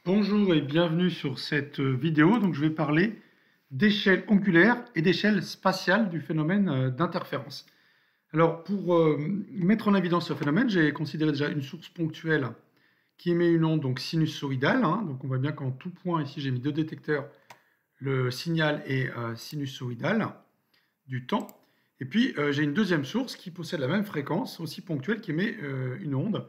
Bonjour et bienvenue sur cette vidéo. Donc, je vais parler d'échelle angulaire et d'échelle spatiale du phénomène d'interférence. Alors, pour mettre en évidence ce phénomène, j'ai considéré déjà une source ponctuelle qui émet une onde donc sinusoïdale. Donc, on voit bien qu'en tout point, ici, j'ai mis deux détecteurs. Le signal est sinusoïdal du temps. Et puis, j'ai une deuxième source qui possède la même fréquence, aussi ponctuelle, qui émet une onde.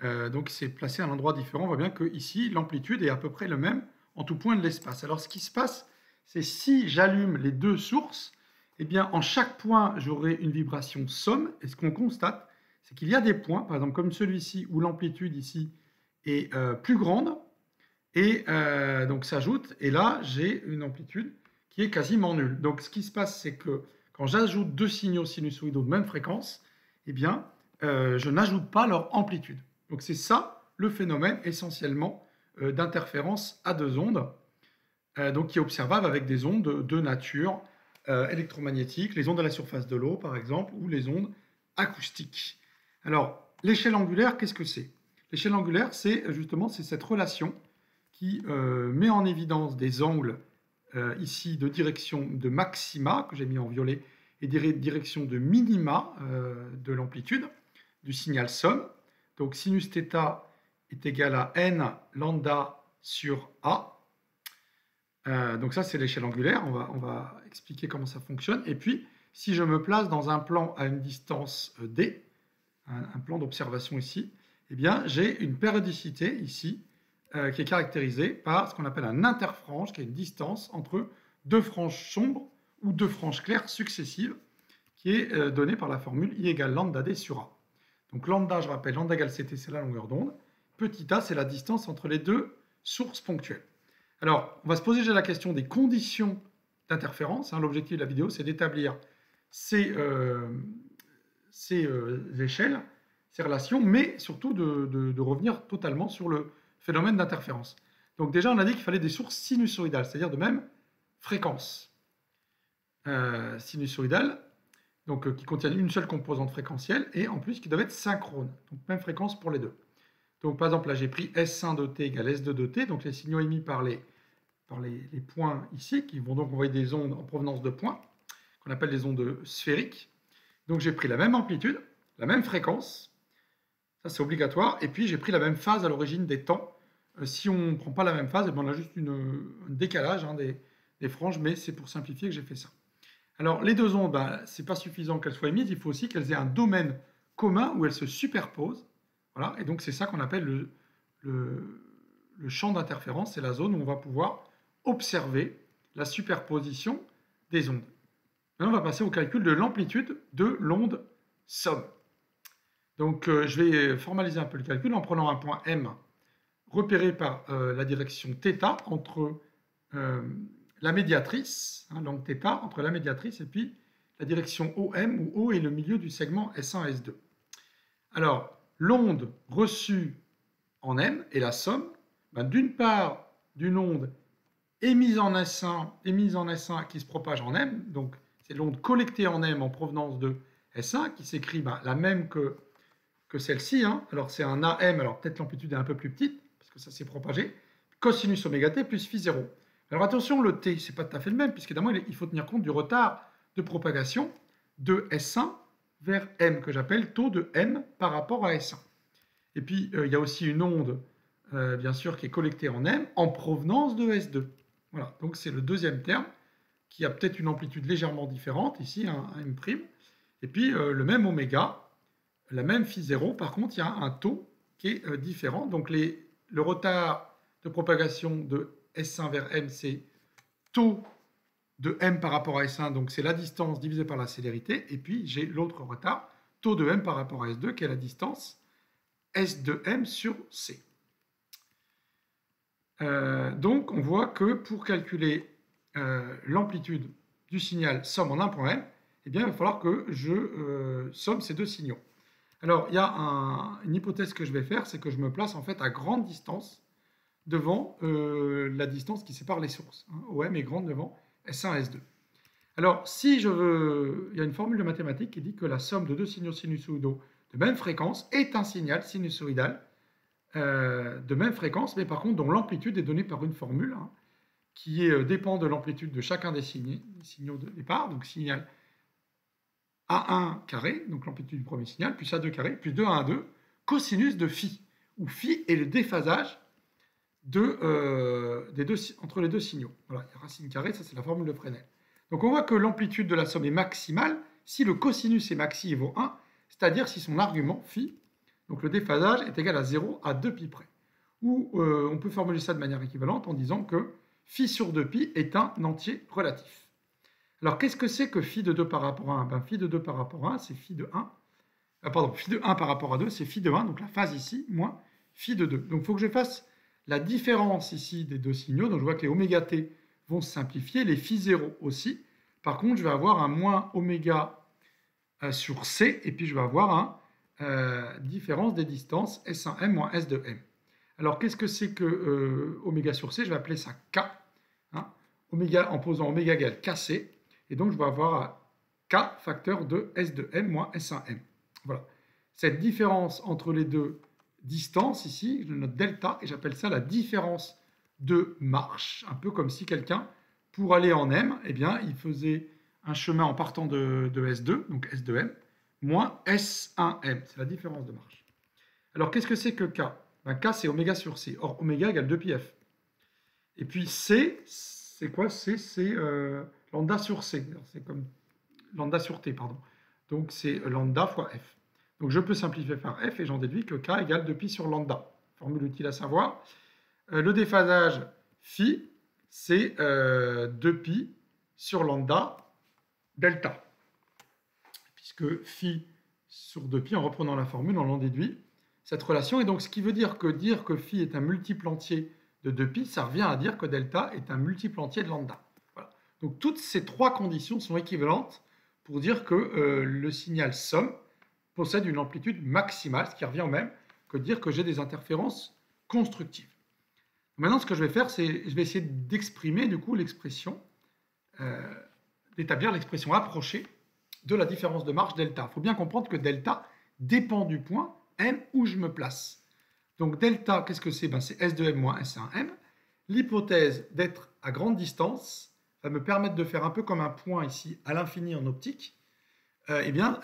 Donc c'est placé à un endroit différent. On voit bien que ici l'amplitude est à peu près le même en tout point de l'espace. Alors ce qui se passe, c'est si j'allume les deux sources, eh bien en chaque point j'aurai une vibration somme. Et ce qu'on constate, c'est qu'il y a des points, par exemple comme celui-ci, où l'amplitude ici est plus grande et donc s'ajoute. Et là j'ai une amplitude qui est quasiment nulle. Donc ce qui se passe, c'est que quand j'ajoute deux signaux sinusoïdaux de même fréquence, eh bien je n'ajoute pas leur amplitude. Donc c'est ça le phénomène essentiellement d'interférence à deux ondes, donc qui est observable avec des ondes de nature électromagnétique, les ondes à la surface de l'eau par exemple, ou les ondes acoustiques. Alors l'échelle angulaire, qu'est-ce que c'est? L'échelle angulaire, c'est justement cette relation qui met en évidence des angles ici de direction de maxima, que j'ai mis en violet, et des directions de minima de l'amplitude du signal somme. Donc sinus θ est égal à n lambda sur A. Donc ça, c'est l'échelle angulaire. On va expliquer comment ça fonctionne. Et puis, si je me place dans un plan à une distance d, un plan d'observation ici, eh bien, j'ai une périodicité ici qui est caractérisée par ce qu'on appelle un interfrange, qui est une distance entre deux franges sombres ou deux franges claires successives, qui est donnée par la formule I égale lambda d sur A. Donc lambda, je rappelle, lambda égale ct, c'est la longueur d'onde. Petit a, c'est la distance entre les deux sources ponctuelles. Alors, on va se poser déjà la question des conditions d'interférence. L'objectif de la vidéo, c'est d'établir ces échelles, ces relations, mais surtout de revenir totalement sur le phénomène d'interférence. Donc déjà, on a dit qu'il fallait des sources sinusoïdales, c'est-à-dire de même fréquence. Sinusoïdales, donc qui contiennent une seule composante fréquentielle, et en plus qui doivent être synchrones, donc même fréquence pour les deux. Donc par exemple, là j'ai pris S1 de t égale S2 de t, donc les signaux émis par les points ici, qui vont donc envoyer des ondes en provenance de points, qu'on appelle des ondes sphériques. Donc j'ai pris la même amplitude, la même fréquence, ça c'est obligatoire, et puis j'ai pris la même phase à l'origine des temps. Si on ne prend pas la même phase, on a juste un décalage des franges, mais c'est pour simplifier que j'ai fait ça. Alors, les deux ondes, ce n'est pas suffisant qu'elles soient émises, il faut aussi qu'elles aient un domaine commun où elles se superposent. Voilà, et donc c'est ça qu'on appelle le champ d'interférence, c'est la zone où on va pouvoir observer la superposition des ondes. Maintenant, on va passer au calcul de l'amplitude de l'onde somme. Donc, je vais formaliser un peu le calcul en prenant un point M repéré par la direction θ entre la médiatrice, l'angle θ, entre la médiatrice et puis la direction OM, où O est le milieu du segment S1 S2. Alors, l'onde reçue en M est la somme, d'une part, d'une onde émise en S1 qui se propage en M, donc c'est l'onde collectée en M en provenance de S1, qui s'écrit la même que celle-ci. Alors c'est un AM, alors peut-être l'amplitude est un peu plus petite, parce que ça s'est propagé, cosinus oméga t plus phi 0. Alors attention, le t, c'est pas tout à fait le même, puisqu'évidemment, il faut tenir compte du retard de propagation de S1 vers M, que j'appelle taux de M par rapport à S1. Et puis, il y a aussi une onde, bien sûr, qui est collectée en M en provenance de S2. Voilà, donc c'est le deuxième terme, qui a peut-être une amplitude légèrement différente, ici, un M', et puis le même oméga, la même phi 0, par contre, il y a un taux qui est différent. Donc le retard de propagation de S1 vers M, c'est taux de M par rapport à S1, donc c'est la distance divisée par la célérité, et puis j'ai l'autre retard, taux de M par rapport à S2, qui est la distance S de M sur C. Donc on voit que pour calculer l'amplitude du signal somme en un point M, eh bien, il va falloir que je somme ces deux signaux. Alors, il y a une hypothèse que je vais faire, c'est que je me place en fait à grande distance devant la distance qui sépare les sources. OM est grande devant S1 et S2. Alors, si je veux, il y a une formule de mathématiques qui dit que la somme de deux signaux sinusoïdaux de même fréquence est un signal sinusoïdal de même fréquence, mais par contre dont l'amplitude est donnée par une formule hein, qui dépend de l'amplitude de chacun des signaux de départ, donc signal A1 carré, donc l'amplitude du premier signal, plus A2 carré, plus 2 A2, cosinus de phi, où phi est le déphasage entre les deux signaux. Voilà, il y a racine carrée, ça c'est la formule de Fresnel. Donc on voit que l'amplitude de la somme est maximale si le cosinus est maxi et vaut 1, c'est-à-dire si son argument phi, donc le déphasage, est égal à 0 à 2π près. Ou on peut formuler ça de manière équivalente en disant que phi sur 2π est un entier relatif. Alors qu'est-ce que c'est que phi de 2 par rapport à 1 ben, phi de 2 par rapport à 1, c'est phi de 1. Phi de 1 par rapport à 2, c'est phi de 1, donc la phase ici, moins phi de 2. Donc il faut que je fasse la différence ici des deux signaux. Donc je vois que les oméga t vont se simplifier, les phi 0 aussi. Par contre, je vais avoir un moins oméga sur c, et puis je vais avoir un différence des distances S1m moins S2m. Alors qu'est-ce que c'est que oméga sur c? Je vais appeler ça K, hein, oméga, en posant oméga égale Kc, et donc je vais avoir K facteur de S2m moins S1m. Voilà. Cette différence entre les deux distances, ici, je note delta, et j'appelle ça la différence de marche, un peu comme si quelqu'un, pour aller en M, eh bien, il faisait un chemin en partant de S2, donc S2M, moins S1M, c'est la différence de marche. Alors, qu'est-ce que c'est que K? Ben, K, c'est oméga sur C, or oméga égale 2πf. Et puis C, c'est quoi? C, c'est lambda sur C, c'est comme lambda sur T, pardon. Donc, c'est lambda fois F. Donc, je peux simplifier par F et j'en déduis que K égale 2π sur lambda. Formule utile à savoir. Le déphasage phi, c'est 2π sur lambda delta. Puisque phi sur 2π, en reprenant la formule, on en déduit cette relation. Et donc, ce qui veut dire que phi est un multiple entier de 2π, ça revient à dire que delta est un multiple entier de lambda. Voilà. Donc, toutes ces trois conditions sont équivalentes pour dire que le signal somme possède une amplitude maximale, ce qui revient au même que dire que j'ai des interférences constructives. Maintenant, ce que je vais faire, c'est je vais essayer d'exprimer du coup l'expression, d'établir l'expression approchée de la différence de marche delta. Il faut bien comprendre que delta dépend du point M où je me place. Donc delta, qu'est-ce que c'est? Ben, c'est S2M moins S1M. L'hypothèse d'être à grande distance va me permettre de faire un peu comme un point ici à l'infini en optique. Eh bien,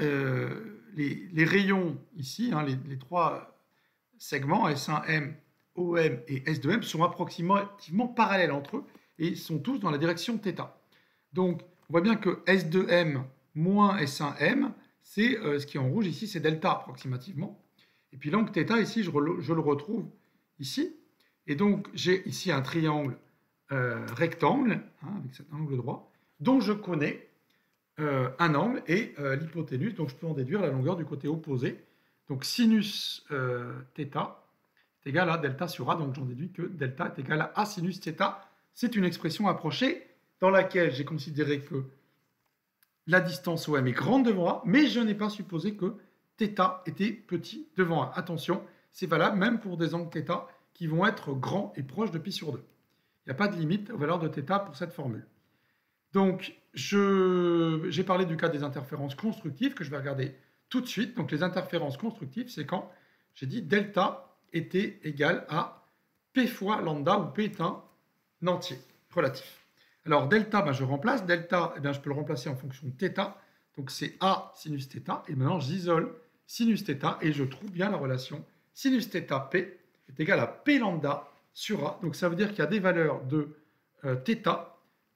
les rayons ici, hein, les trois segments S1M, OM et S2M sont approximativement parallèles entre eux et sont tous dans la direction θ. Donc, on voit bien que S2M moins S1M, c'est ce qui est en rouge ici, c'est delta approximativement. Et puis l'angle θ ici, je le retrouve ici. Et donc, j'ai ici un triangle rectangle, hein, avec cet angle droit, dont je connais un angle et l'hypoténuse, donc je peux en déduire la longueur du côté opposé. Donc sinus θ est égal à delta sur A, donc j'en déduis que delta est égal à A sinus θ. C'est une expression approchée dans laquelle j'ai considéré que la distance OM est grande devant A, mais je n'ai pas supposé que θ était petit devant A. Attention, c'est valable même pour des angles θ qui vont être grands et proches de π sur 2. Il n'y a pas de limite aux valeurs de θ pour cette formule. Donc, j'ai parlé du cas des interférences constructives que je vais regarder tout de suite. Donc, les interférences constructives, c'est quand j'ai dit delta était égal à P fois lambda, où P est un entier relatif. Alors, delta, ben, je remplace. Delta, eh bien, je peux le remplacer en fonction de θ. Donc, c'est A sinus θ. Et maintenant, j'isole sinus θ et je trouve bien la relation sinus θ P est égal à P lambda sur A. Donc, ça veut dire qu'il y a des valeurs de θ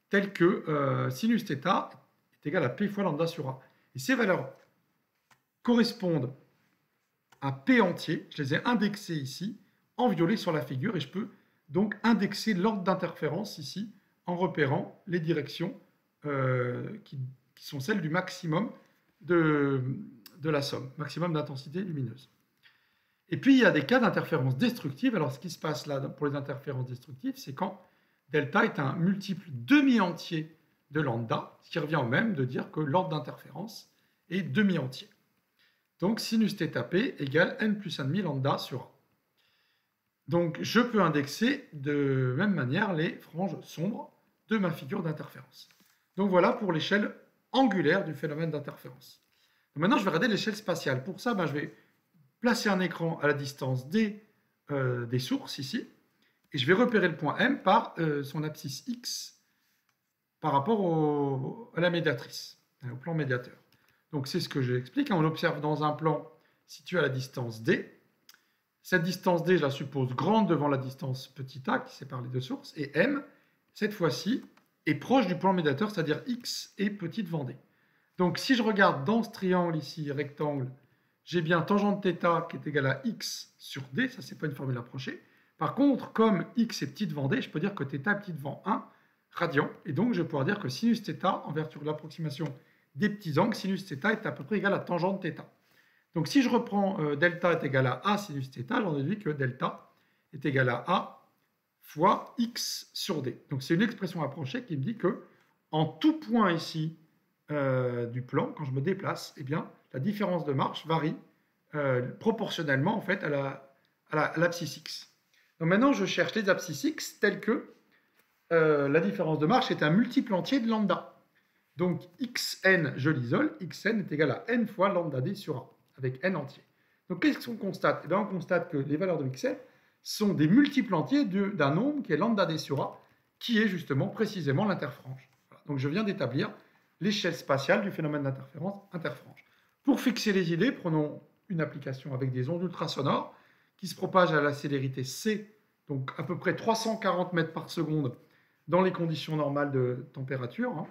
telles que sinus θ est égal à P fois lambda sur A. Et ces valeurs correspondent à P entier. Je les ai indexées ici, en violet sur la figure, et je peux donc indexer l'ordre d'interférence ici, en repérant les directions qui sont celles du maximum de la somme, maximum d'intensité lumineuse. Et puis, il y a des cas d'interférence destructive. Alors, ce qui se passe là pour les interférences destructives, c'est quand delta est un multiple demi-entier de lambda, ce qui revient au même de dire que l'ordre d'interférence est demi-entier. Donc, sinus θp égale n plus 1,5 lambda sur A. Donc, je peux indexer de même manière les franges sombres de ma figure d'interférence. Donc, voilà pour l'échelle angulaire du phénomène d'interférence. Maintenant, je vais regarder l'échelle spatiale. Pour ça, je vais placer un écran à la distance d des sources ici, et je vais repérer le point M par son abscisse X par rapport à la médiatrice, au plan médiateur. Donc c'est ce que j'explique. On observe dans un plan situé à la distance D. Cette distance D, je la suppose grande devant la distance petit a qui sépare les deux sources, et M, cette fois-ci, est proche du plan médiateur, c'est-à-dire X est petit devant D. Donc si je regarde dans ce triangle ici, rectangle, j'ai bien tangente θ qui est égale à X sur D, ça c'est pas une formule approchée. Par contre, comme X est petit devant D, je peux dire que θ est petit devant 1 radian, et donc je vais pouvoir dire que sinus θ, en vertu de l'approximation des petits angles, sinus θ est à peu près égal à tangente θ. Donc si je reprends delta est égal à A sinus θ, j'en déduis que delta est égal à A fois X sur D. Donc c'est une expression approchée qui me dit que en tout point ici du plan, quand je me déplace, eh bien, la différence de marche varie proportionnellement en fait, à l'abscisse X. Donc maintenant, je cherche les abscisses X telles que la différence de marche est un multiple entier de lambda. Donc xn, je l'isole, xn est égal à n fois lambda d sur a, avec n entier. Donc qu'est-ce qu'on constate? Eh bien, on constate que les valeurs de xn sont des multiples entiers d'un nombre qui est lambda d sur a, qui est justement précisément l'interfrange. Voilà. Donc je viens d'établir l'échelle spatiale du phénomène d'interférence interfrange. Pour fixer les idées, prenons une application avec des ondes ultrasonores qui se propagent à la célérité c, donc à peu près 340 mètres par seconde dans les conditions normales de température, hein,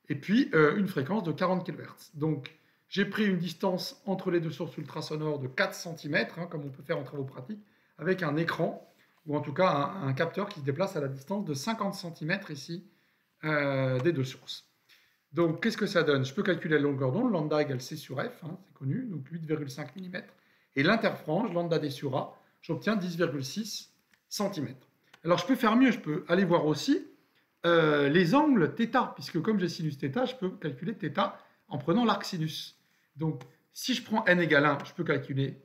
et puis une fréquence de 40 kHz. Donc j'ai pris une distance entre les deux sources ultrasonores de 4 cm, hein, comme on peut faire en travaux pratiques, avec un écran, ou en tout cas un capteur qui se déplace à la distance de 50 cm ici des deux sources. Donc qu'est-ce que ça donne? Je peux calculer la longueur d'onde, lambda égale c sur f, hein, c'est connu, donc 8,5 mm. Et l'interfrange, lambda d sur a, j'obtiens 10,6 cm. Alors je peux faire mieux, je peux aller voir aussi les angles θ, puisque comme j'ai sinus θ, je peux calculer θ en prenant l'arc sinus. Donc si je prends n égale 1, je peux calculer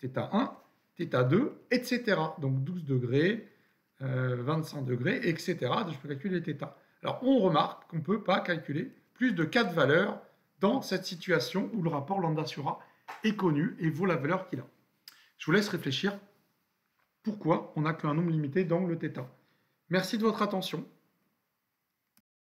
θ1, θ2, etc. Donc 12 degrés, 25 degrés, etc. Je peux calculer θ. Alors on remarque qu'on ne peut pas calculer plus de 4 valeurs dans cette situation où le rapport lambda sur a est connu et vaut la valeur qu'il a. Je vous laisse réfléchir pourquoi on n'a qu'un nombre limité d'angles θ. Merci de votre attention.